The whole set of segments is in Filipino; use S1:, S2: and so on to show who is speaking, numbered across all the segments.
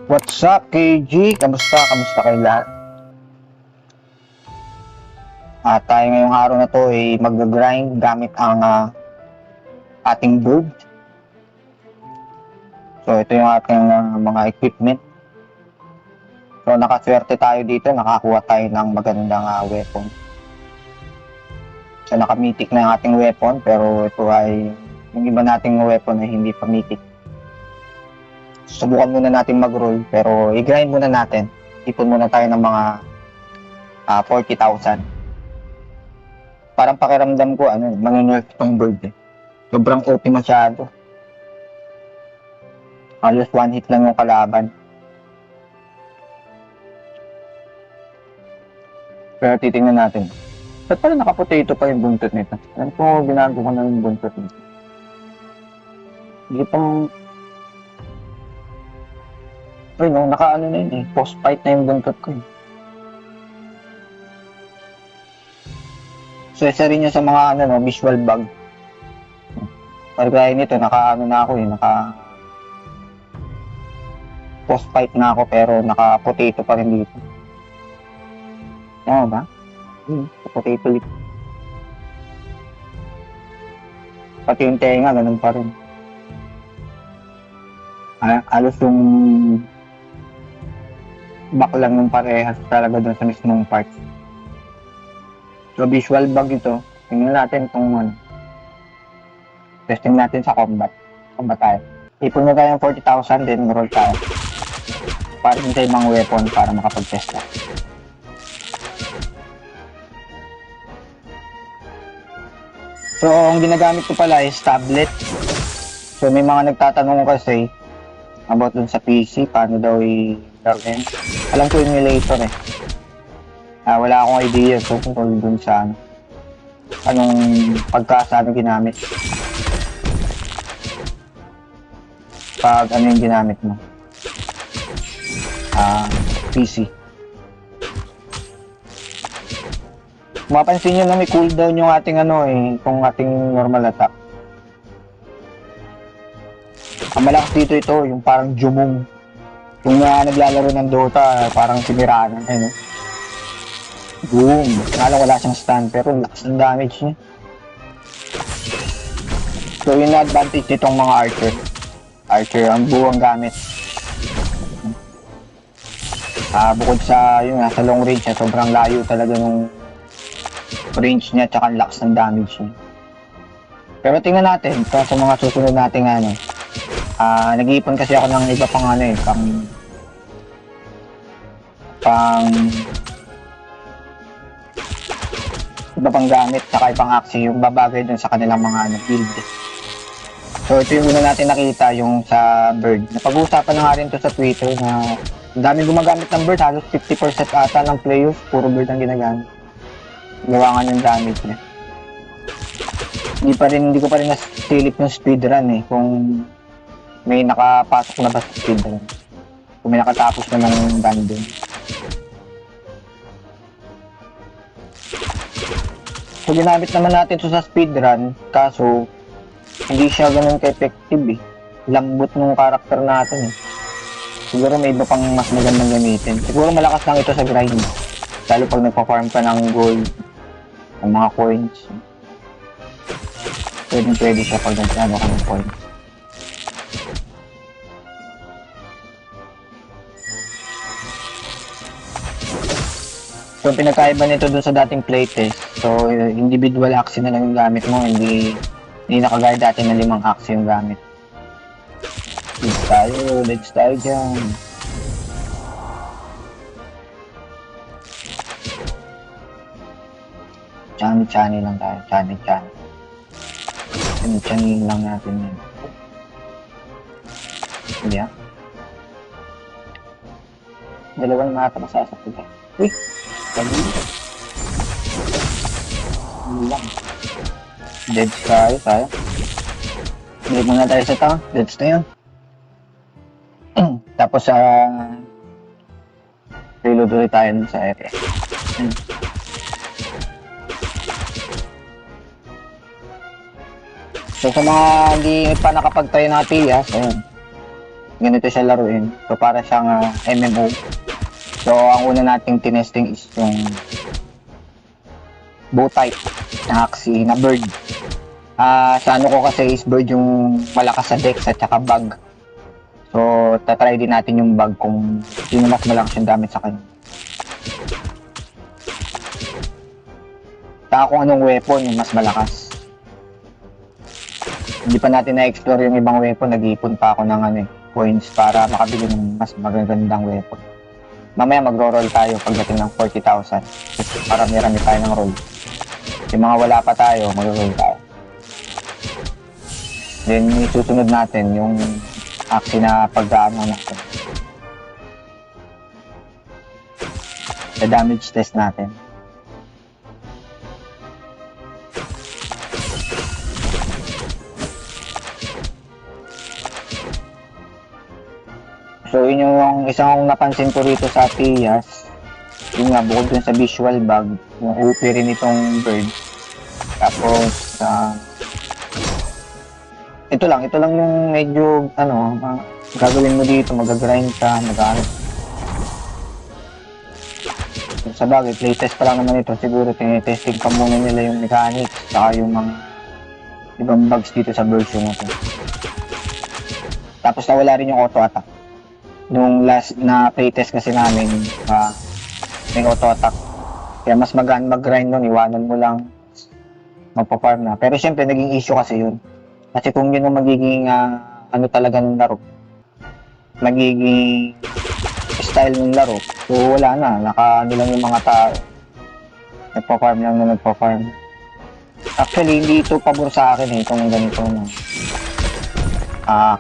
S1: What's up, KG? Kamusta? Kamusta kayo lahat? Tayo ngayong araw na to ay mag-grind gamit ang ating bird. So, ito yung ating mga equipment. So, nakaswerte tayo dito. Nakakuha tayo ng magandang weapon. So, nakamitik na yung ating weapon. Pero ito ay yung iba nating weapon ay hindi pa mitik. Subukan muna natin mag-roll. Pero i-grind muna natin. Ipon muna tayo ng mga 40,000. Parang pakiramdam ko, manunerf tong bird eh. Sobrang OP masyado. Halos one hit lang yung kalaban. Pero titingnan natin. Ba't pala nakapotato pa yung buntot nito? Alam ko, ginagawa ko na yung buntot nito. Hindi pang... Ay no, naka-ano na yun eh. Post-fight na yung buntot ko eh. So, isa rin yun sa mga visual bug. Pagkaya nito, naka-ano na ako eh. Post-fight na ako pero naka-potato pa rin dito. Tama ba? Potato lip. Pati yung tenga, ganun pa rin. Halos yung back lang ng parehas talaga dun sa mismong part. So, visual bug ito. Tingnan natin kung testing natin sa combat. Combat tayo. Ipon na tayo ng 40,000, then roll tayo. Para sa ibang weapon para makapag-test tayo. So, ang ginagamit ko pala is tablet. So, may mga nagtatanong kasi about dun sa PC, paano daw i-learn. Alam ko emulator eh. Wala akong idea so kung dun sa anong pagkasano ginamit. Pag ano yung ginamit mo. PC. Mapansin nyo na may cooldown yung ating kung ating normal attack. Ang malakas dito ito, yung parang Jumong. Yung naglalaro ng Dota, parang siniraan. Boom! Kala wala siyang stun, pero lakas ng damage niya. So yun na advantage nitong mga archer. Archer, ang buwang gamit. Bukod sa yun sa long range niya, sobrang layo talaga nung range niya tsaka lakas ng damage niya. Pero tingnan natin ito sa mga susunod nating nag-iipon kasi ako ng iba pang iba pang gamit tsaka ibang action yung babagay dun sa kanilang mga build. So ito yung una natin nakita yung sa bird. Napag-uusapan na nga rin to sa Twitter na ang daming gumagamit ng bird, halos 50% ata ng players puro bird ang ginagamit. Gawa nga yung damage niya. Hindi ko pa rin nasilip yung speedrun eh kung may nakapasok na ba sa speedrun. Kung may nakatapos na ng random. So ginamit naman natin ito sa speedrun, kaso hindi siya ganun ka-effective eh. Lambot ng karakter natin eh. Siguro may iba pang mas magandang gamitin. Siguro malakas lang ito sa grind. Lalo pag nagpa-farm ka ng gold, ng mga coins. Pwede siya pag nagkano ka ng coins. So, pinagkaiba nito dun sa dating playtest. So, individual action na lang yung gamit mo. Hindi nakagaya dati na 5 action yung gamit. Let's tayo dyan. Chani lang tayo. Chani. Chani lang natin yan. Hindi Dalawang mata masasakit tayo. Uy! Kanina. Hindi lang. Deads tayo. Hindi muna tayo sa town. Deads na yun. Tapos reload ulit tayo sa area. So sa mga hindi pa nakapagtayo ng Atias, ayun. Ganito siya laruin. So, para siyang MMO. So, ang una nating tinesting is yung bow type na Axie, na bird. Sa ano ko kasi is bird yung malakas sa dex at saka bug. So, tatry din natin yung bug kung sino mas malakas yung damage sa kanya. Saka kung anong weapon yung mas malakas. Hindi pa natin na-explore yung ibang weapon, nag-iipon pa ako ng coins para makabili ng mas magagandang weapon. Mamaya magro-roll tayo pagdating ng 40,000 para marami tayo ng roll. Yung mga wala pa tayo, magro-roll tayo. Then susunod natin yung Axie na pagdaan natin. The damage test natin. So, yun yung isang napansin ko rito sa Tias. Yun nga, bukod dun sa visual bug, yung OP rin itong bird. Tapos, ito lang yung medyo, gagawin mo dito, mag-grind ka, sa bagay, playtest pa lang naman ito, siguro tinitesting pa muna nila yung mechanics, saka yung mga ibang bugs dito sa version na ito. Tapos nawala rin yung auto-attack. Nung last na playtest kasi namin, may auto-attack. Kaya mas magaan mag-grind nun, iwanan mo lang, magpa-farm na. Pero syempre, naging issue kasi yun. Kasi kung yun ang magiging, talaga ng laro, magiging style ng laro, so wala na, lang yung mga tao. Nagpa-farm lang na nagpa-farm. Actually, hindi ito pabor sa akin itong ganito na.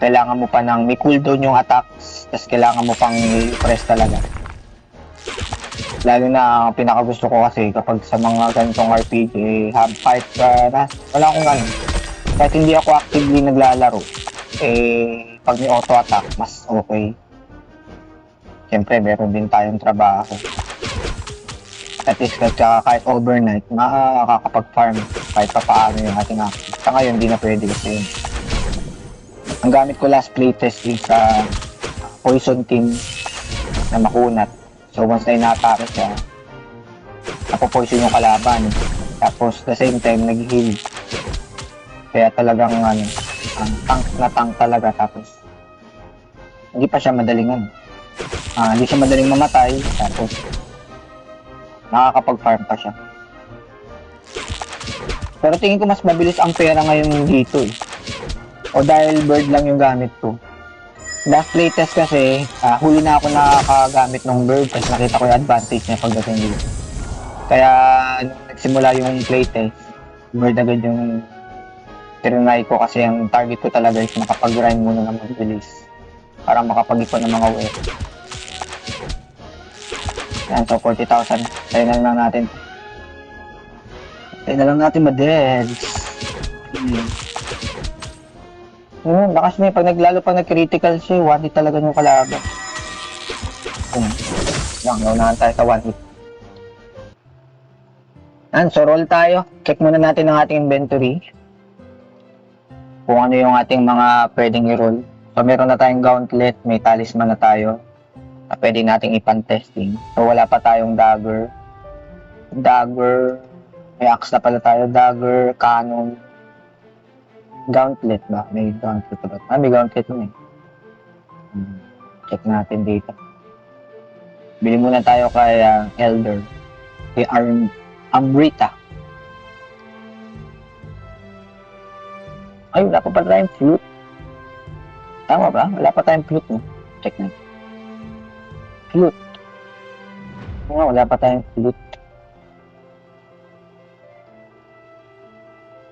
S1: Kailangan mo pa may cooldown yung attacks, tapos kailangan mo pang i-press talaga. Lalo na pinakagusto ko kasi kapag sa mga ganitong RPG, have fight ka na, wala akong kahit hindi ako actively naglalaro, pag may auto attack, mas okay. Siyempre, meron din tayong trabaho. At least kahit overnight, makakapag-farm kahit pa paano yung ating action. Sa ngayon, hindi na pwede kasi yun. Ang gamit ko last playtest is sa Poison Team na makunat. So once na ina-atake siya, napopoison yung kalaban. Tapos the same time nag-heal. Kaya talagang tank talaga. Tapos hindi pa siya madaling hindi siya madaling mamatay. Tapos nakakapag-farm pa siya. Pero tingin ko mas mabilis ang pera ngayon dito O dahil bird lang yung gamit ko. Last playtest kasi, huli na ako nakakagamit ng bird kasi nakita ko yung advantage niya pagdating dito. Kaya nung nagsimula yung playtest, bird agad yung tinry ko kasi ang target ko talaga is makapag-grind muna ng mabilis para makapag-ipon ng mga web. Yan, so 40,000. Tayo na lang natin. Tayo na lang natin ma-deads. Lakas niya. Lalo pag nag-critical siya, one hit talaga yung kalaban. Naunahan tayo sa one hit. So roll tayo. Check muna natin ang ating inventory. Kung ano yung ating mga pwedeng i-roll. So meron na tayong gauntlet, may talisman na tayo. Na pwede nating ipan-testing. So wala pa tayong dagger. May axe na pala tayo. Dagger, cannon. Gauntlet ba? May gauntlet ba? May gauntlet mo Check natin dito. Bili muna tayo kay Elder. Kay Amrita. Ay, wala pa pala tayong flute. Tama ba? Wala pa tayong flute mo. Check natin. Flute. Wala pa tayong flute.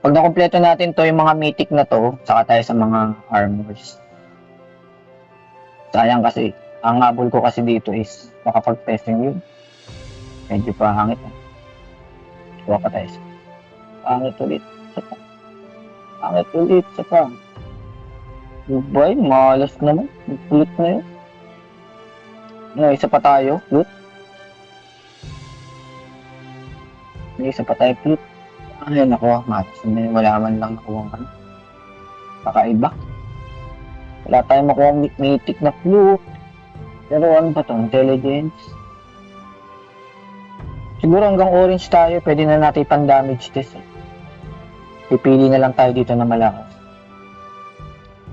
S1: Pag nakompleto natin to yung mga mythic na to, saka tayo sa mga armors. Sayang kasi, ang habol ko kasi dito is makapag-testing yun. Medyo pahangit Kuha pa tayo. Pangit ulit. Isa pa. Bye, malas naman. Flute na yun. Isa pa tayo, flute. May isa pa tayo, flute. Ay, nakuha. Matas na yun. Wala man lang nakuha ka. Kakaiba. Wala tayong makuha mythic na flute. Pero ano ba to? Intelligence? Siguro hanggang orange tayo, pwede na natin pan-damage test eh. Pipili na lang tayo dito na malakas.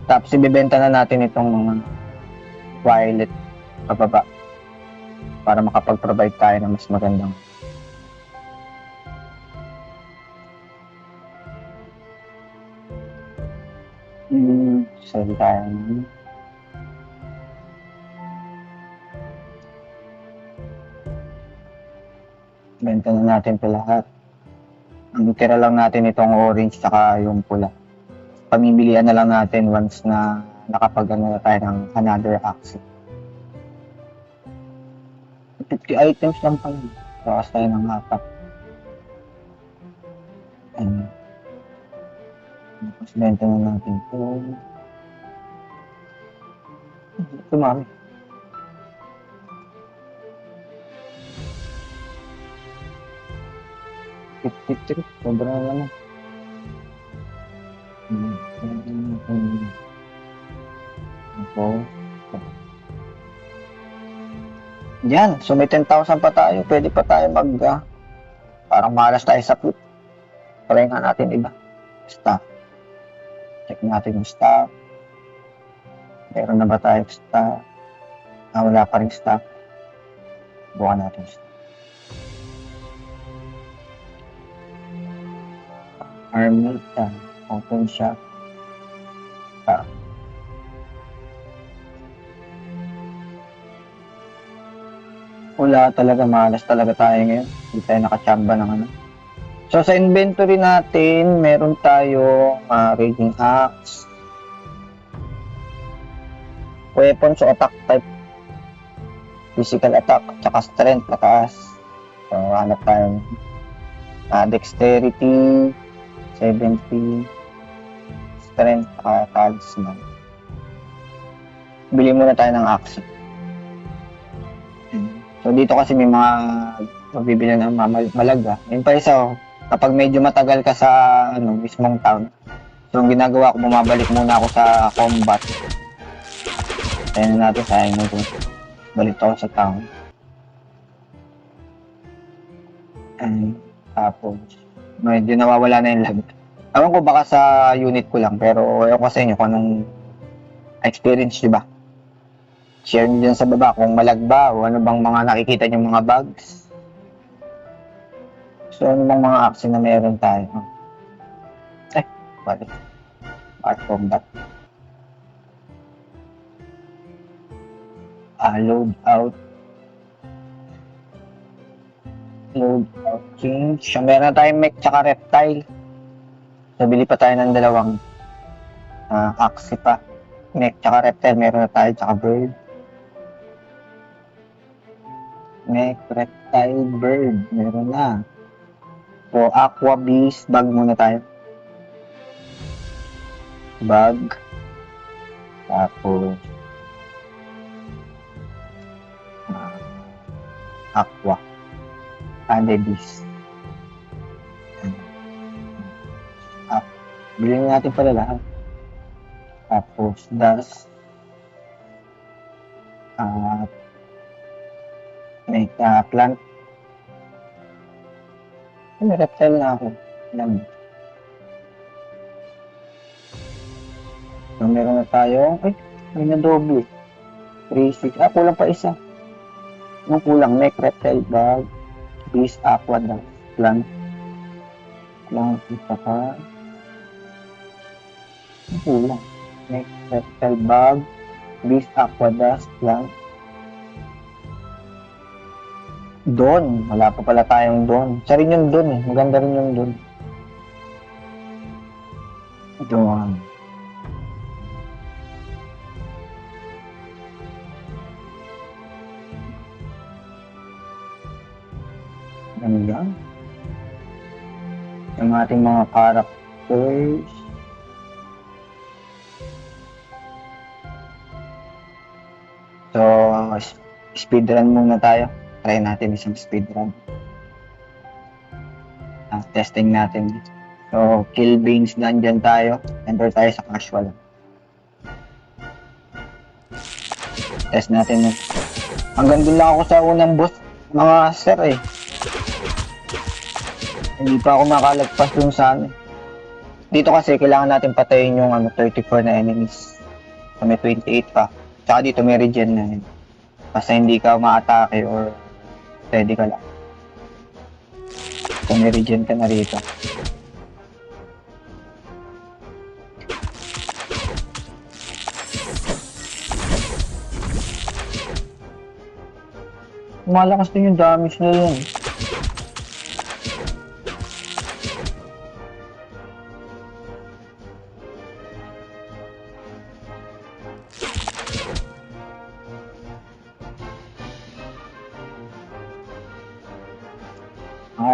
S1: Tapos ibebenta na natin itong mga violet pababa para makapag-provide tayo ng mas magandang sell tayo. Benta na natin ito lahat. Ang tira lang natin itong orange tsaka yung pula. Pamimilian na lang natin once na nakapag-ano na tayo ng another axe. 50 items lang pala. Bakas tayo ng apat. Tapos benta na natin ito. Ito mami. $53, sobra na naman. Okay. Yan, so may 10,000 pa tayo. Pwede pa tayo parang malas tayo sa flute. Try nga natin iba. Staff. Check natin yung staff. Meron na ba tayo staff? Wala pa rin staff. Bukan natin staff. Armita. Open shop. Wala talaga, malas talaga tayo ngayon. Hindi tayo nakachamba ng ano. So sa inventory natin, meron tayong raging axe, weapons o attack type, physical attack, tsaka strength, mataas. So hanap tayo dexterity, 70, strength, talisman. Bili muna tayo ng axe. So dito kasi may mga magbibili ng malaga. Yun pa isa, kapag medyo matagal ka sa mismong town, so ang ginagawa ko, bumabalik muna ako sa combat. Ayan na natin, sayang na ito. Balik ako sa town. Tapos, medyo nawawala na yung lag. Ewan ko baka sa unit ko lang, pero ewan ko sa inyo kung anong experience, diba? Share nyo dyan sa baba kung malag ba o ano bang mga nakikita nyo mga bugs. So, ano bang mga action na meron tayo? Balik. Art combat. Load out. Load out change. So, meron tayong mech tsaka reptile. So, bili pa tayo ng dalawang axe pa. Mech tsaka reptile meron na tayo tsaka bird. Mech, reptile, bird. Meron na. So, aqua beast. Bag muna tayo. Bag. Tapos aqua. Beast. Bilhin natin pala lahat. Tapos dust. May plant. May reptile na ako. Ilan. So, meron na tayo. May na doble. 3, 6. Kulang pa isa. Anong kulang? Mech, reptile, bag, beast, aqua, dust, plant. Kulang isa pa. Anong kulang? Mech, reptile, bag, beast, aqua, dust, plant. Doon. Wala pa pala tayong doon. Isa rin yung doon eh. Maganda rin yung doon. Doon. Ganda. Yung ating mga characters. So, speedrun muna tayo. Try natin isang speedrun. Testing natin. So, kill beans, nandyan tayo. Enter tayo sa casual. Test natin yun. Hanggang dun lang ako sa unang boss, mga sir eh. Hindi pa ako makalagpas dun sa ano. Dito kasi kailangan natin patayin yung 34 na enemies. So, may 28 pa. Tsaka dito may regen na yun. Basta hindi ka ma-atake or steady ka lang. So may regen ka na rito. Malakas din yung damage na yun.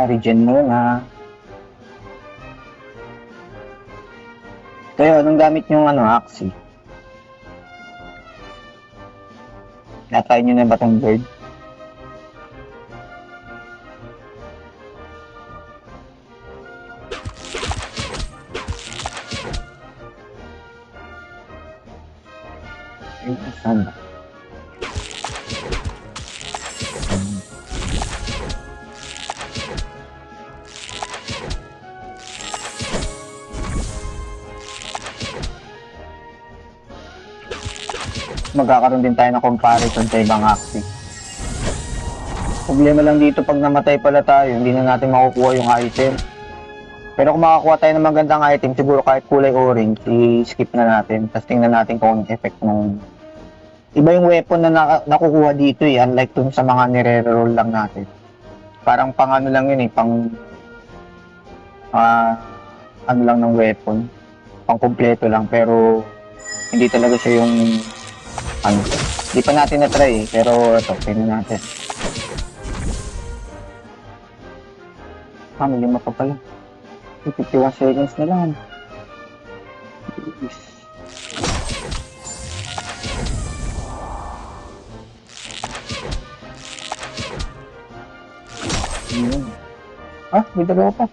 S1: Regen muna. Kayo, anong gamit yung Axie? Natry nyo na ba tong bird? Ay, saan ba? Magkakaroon din tayo ng comparison sa ibang Axie. Problema lang dito pag namatay pala tayo, hindi na natin makukuha yung item. Pero kung makakuha tayo ng magandang item, siguro kahit kulay orange, i-skip na natin. Tapos tingnan natin kung anong effect ng... Iba yung weapon na nakukuha dito eh, unlike dun sa mga nire-roll lang natin. Parang pang ano lang yun eh, pang... ano lang ng weapon. Pang kumpleto lang, pero hindi talaga siya yung... Hindi pa natin na-try eh, pero ito, tingnan natin. May 5 pa pala. 51 seconds na lang. May dalawa pa.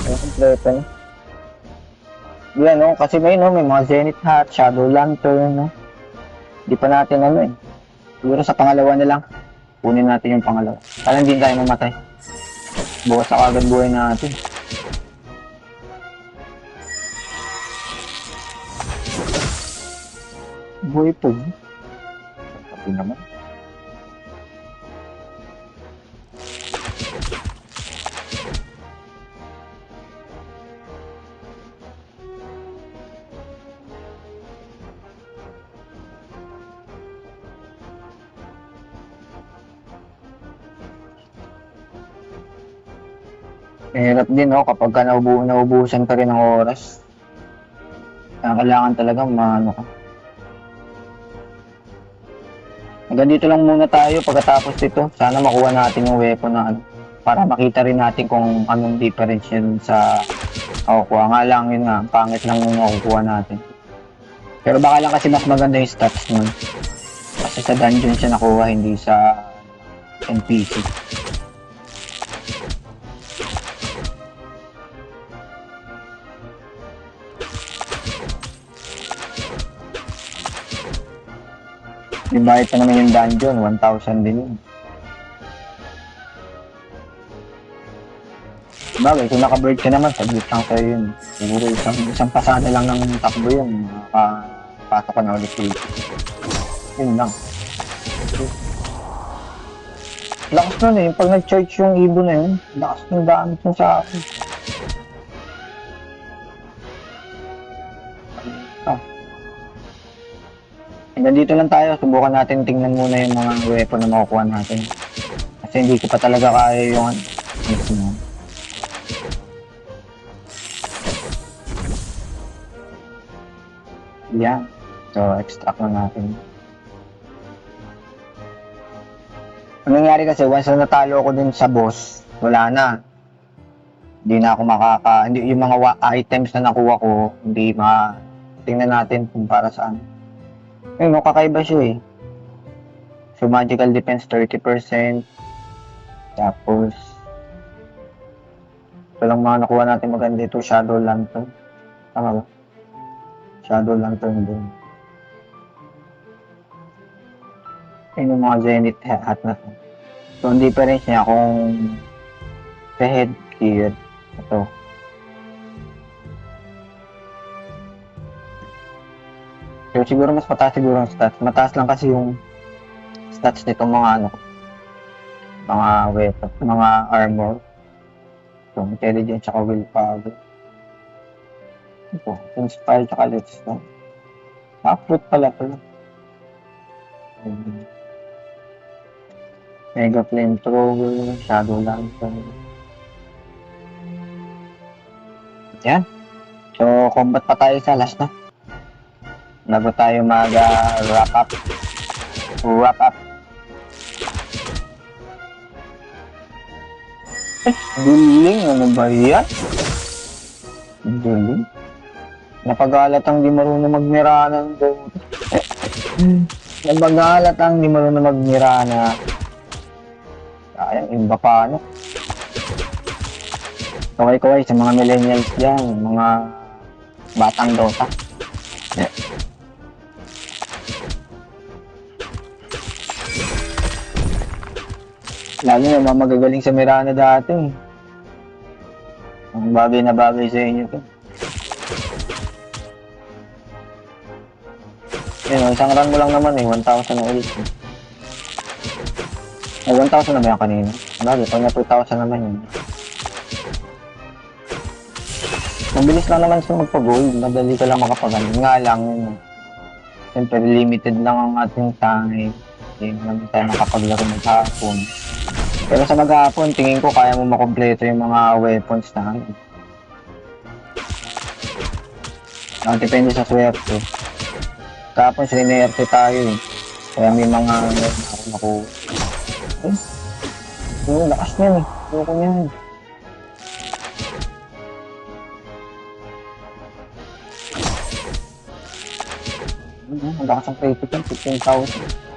S1: Kompleto na. Yan kasi may mga Zenith Hat, Shadow Lantern, Hindi pa natin Siguro sa pangalawa na lang. Kunin natin yung pangalawa. Para hindi tayo mamatay. Bukas sa kagad buhay natin. Buhay po. Pati naman. Mahirap din kapag ka naubusan ka rin ng oras. Kailangan talaga maano ka. Hanggang dito lang muna tayo pagkatapos dito. Sana makuha natin yung weapon na para makita rin natin kung anong difference yun sa makukuha. Nga lang yun pangit lang yung makukuha natin. Pero baka lang kasi mas maganda yung stats nun. Kasi sa dungeon siya nakuha, hindi sa NPC. Yung bayad pa naman yung dungeon, 1,000 din yun. Bagay, kung naka-bird ka naman, saglit lang sa'yo yun. Siguro isang pasada lang ng takbo yun, makapasok ka na ulit dito. Yun lang. Lakas nun yung pag nag-charge yung ibon na yun, lakas ng damit mo sa akin. Nandito lang tayo, subukan natin tingnan muna yung mga weapon na makukuha natin. Kasi hindi ko pa talaga kaya yung mismo. Yan. So, extract na natin. Ang nangyari kasi, once na natalo ako dun sa boss, wala na. Hindi na ako hindi, yung mga items na nakuha ko, hindi tingnan natin kung para saan. Ayun, kakaiba siya eh. So, magical defense 30%. Tapos, ito lang mga nakuha natin maganda ito, Shadow Lantern. Tama ba? Shadow Lantern din. Ayun yung mga Zenith hat na to. So, ang difference niya kung sa headgear, ito. So, siguro mas mataas siguro ang stats. Mataas lang kasi yung stats nito mga mga weapon, mga armor. So, intelligence tsaka willpower. Ito, inspire tsaka let's go. Fruit pala pala. Mega Flamethrower, Shadow Lantern. Yan. So, combat pa tayo sa last na. Bago tayo mag-wrap up. Wrap up. Duling, ano ba yan? Duling. Napagalat ang di marunong magmirana ng Dota. Napagalat ang di marunong magmirana. Sayang, iba pa ano. Kaway-kaway sa mga millennials dyan, mga batang Dota. Lalo na mga magagaling sa Mirana dati. Ang bagay na bagay sa inyo to. Yun, isang run mo lang naman eh, 1,000 na ulit. Ay, 1,000 na ba yan kanina? Bagay, pag na 2,000 naman yun. Mabilis lang naman siya magpa-gold, madali ka lang makapagano. Nga lang yun. Siyempre, limited lang ang ating time. Hindi naman tayo makapaglaro ng hapon. Pero sa maghapon, tingin ko kaya mo makompleto yung mga weapons na ano. Depende sa swerte. Kahapon sinerte tayo eh. Kaya may mga ako. Eh? Yung lakas niyan eh. Loko niyan. Ang lakas ang critical, 15,000.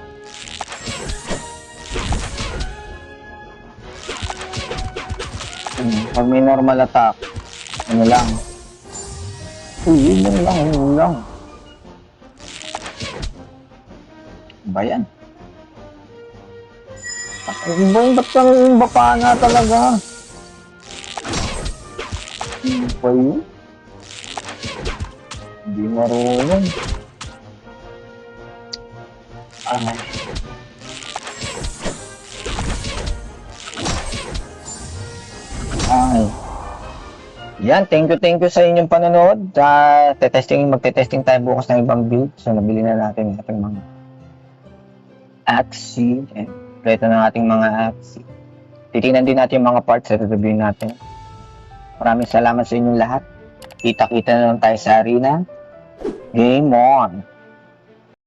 S1: Pag may normal attack, ano lang. Uy, yun lang. Ba yan? Ba't kang baka na talaga? Ba yun? Hindi marunong. Ay. Yan, thank you sa inyong panonood. Magte-testing tayo bukas ng ibang build. So, nabili na natin yung ating mga Axie. Ito na ating mga Axie. Titingnan din natin yung mga parts at review natin. Maraming salamat sa inyong lahat. Kita-kita na lang tayo sa arena. Game on!